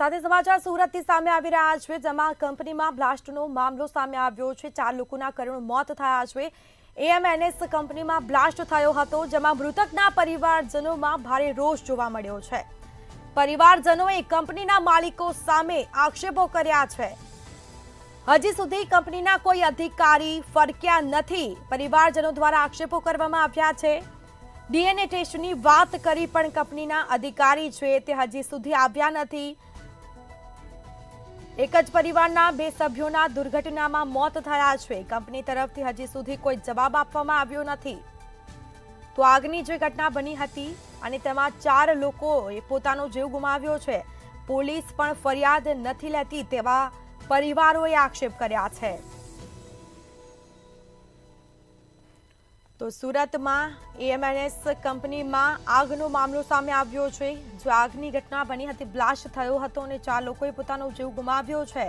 સાથે સમાચાર સુરતથી સામે આવી રહ્યા છે, જેમાં કંપનીમાં બ્લાસ્ટનો મામલો સામે આવ્યો છે। 4 લોકોના કરુણ મોત થયા છે। એએમએનએસ કંપનીમાં બ્લાસ્ટ થયો હતો, જેમાં મૃતકના પરિવારજનોમાં ભારે રોષ જોવા મળ્યો છે। પરિવારજનોએ કંપનીના માલિકો સામે આક્ષેપો કર્યા છે। હજી સુધી કંપનીના કોઈ અધિકારી ફરક્યા નથી। પરિવારજનો દ્વારા આક્ષેપો કરવામાં આવ્યા છે। ડીએનએ ટેસ્ટની વાત કરી પણ કંપનીના અધિકારી છે તે હજી સુધી આવ્યા નથી। એક જ પરિવારના 2 સભ્યોના દુર્ઘટનામાં મોત થયા છે। કંપની તરફથી હજી સુધી કોઈ જવાબ આપવામાં આવ્યો નથી। તો આગની જે ઘટના બની હતી અને તેમાં 4 લોકોએ પોતાનો જીવ ગુમાવ્યો છે। પોલીસ પણ ફરિયાદ નથી લેતી તેવા પરિવારોએ આક્ષેપ કર્યા છે। તો સુરતમાં એએમએનએસ કંપનીમાં આગનો મામલો સામે આવ્યો છે। જો આગની ઘટના બની હતી, બ્લાસ્ટ થયો હતો અને 4 લોકોએ પોતાનો જીવ ગુમાવ્યો છે।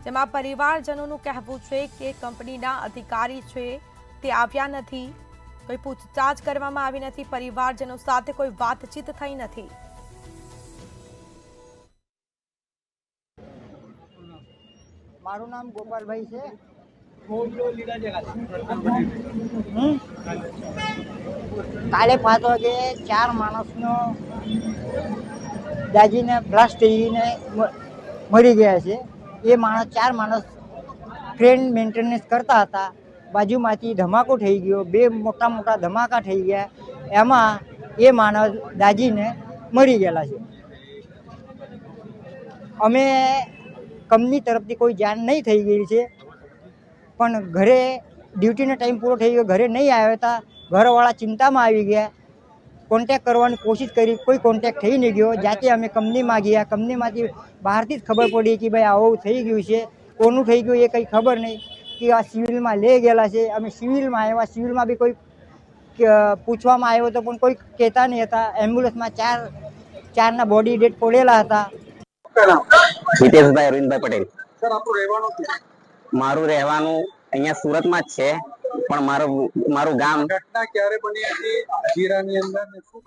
જેમાં પરિવારજનોનું કહેવું છે કે કંપનીના અધિકારી છે તે આવ્યા નથી, કોઈ પૂછતાછ કરવામાં આવી નથી, પરિવારજનો સાથે કોઈ વાતચીત થઈ નથી। મારું નામ ગોપાલભાઈ છે। કાલે 5 વાગે 4 માણસનો દાજીને બ્લાસ્ટ થઈને મરી ગયા છે। એ 4 માણસ ક્રેન મેન્ટેનન્સ કરતા હતા। બાજુમાંથી ધમાકો થઈ ગયો, 2 મોટા ધમાકા થઈ ગયા। એમાં એ માણસ દાજીને મરી ગયેલા છે। અમે કંપની તરફથી કોઈ જાણ નહીં થઈ ગઈ છે, પણ ઘરે ડ્યુટીનો ટાઈમ પૂરો થઈ ગયો, ઘરે નહીં આવ્યા હતા। ઘરવાળા ચિંતામાં આવી ગયા, કોન્ટેક કરવાની કોશિશ કરી, કોઈ કોન્ટેક થઈ નહીં ગયો। જાતે અમે કંપનીમાં ગયા, કંપનીમાંથી બહારથી જ ખબર પડી કે ભાઈ આવું થઈ ગયું છે। કોનું થઈ ગયું એ કંઈ ખબર નહીં, કે આ સિવિલમાં લઈ ગયેલા છે। અમે સિવિલમાં આવ્યા, સિવિલમાં બી કોઈ પૂછવામાં આવ્યો તો પણ કોઈ કહેતા નહીં હતા। એમ્બ્યુલન્સમાં ચારના બોડી ડેડ પડેલા હતા। હિતેશભાઈ અરવિંદભાઈ પટેલ। સર, આપણું રહેવાનું ક્યાં? મારું રહેવાનું અહીંયા સુરતમાં જ છે, પણ મારું ગામ ઘટના ક્યારે બની હતી જીરાની અંદર ને શું